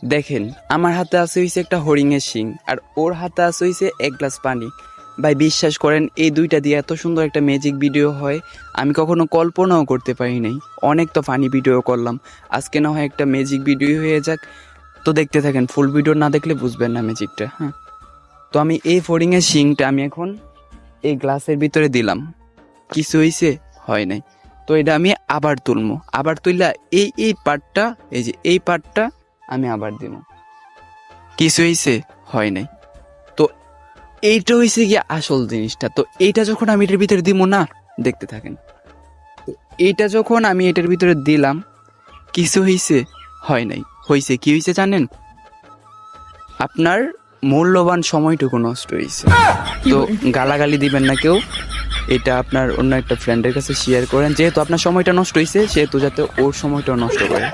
দেখেন আমার হাতে আছে হইছে একটা হরিণের শিং, আর ওর হাতে আছে হইছে এক গ্লাস পানি। ভাই বিশ্বাস করেন এই দুইটা দিয়ে এত সুন্দর একটা ম্যাজিক ভিডিও হয় আমি কখনো কল্পনাও করতে পারি নাই। অনেক তো ফানি ভিডিও করলাম, আজকে না হয় একটা ম্যাজিক ভিডিও হয়ে যাক। তো দেখতে থাকেন, ফুল ভিডিও না দেখলে বুঝবেন না ম্যাজিকটা। হ্যাঁ, তো আমি এই হরিণের শিংটা আমি এখন এই গ্লাসের ভিতরে দিলাম, কিছু হইছে হয় নাই। তো এটা আমি আবার তুলবো, আবার তুললা এই পার্টটা, এই যে এই পার্টটা আমি আবার দিব, কিছু হইছে হয় নাই। তো এইটা হইছে গিয়ে আসল জিনিসটা। তো এইটা যখন আমি এটার ভিতরে দিব না, দেখতে থাকেন। তো এইটা যখন আমি এটার ভিতরে দিলাম, কিছু হইছে হয় নাই। হইছে কি হইছে জানেন? আপনার মূল্যবান সময়টুকু নষ্ট হয়েছে। তো গালাগালি দিবেন না কেউ, এটা আপনার অন্য একটা ফ্রেন্ডের কাছে শেয়ার করেন, যেহেতু আপনার সময়টা নষ্ট হয়েছে সেহেতু যাতে ওর সময়টাও নষ্ট হয়।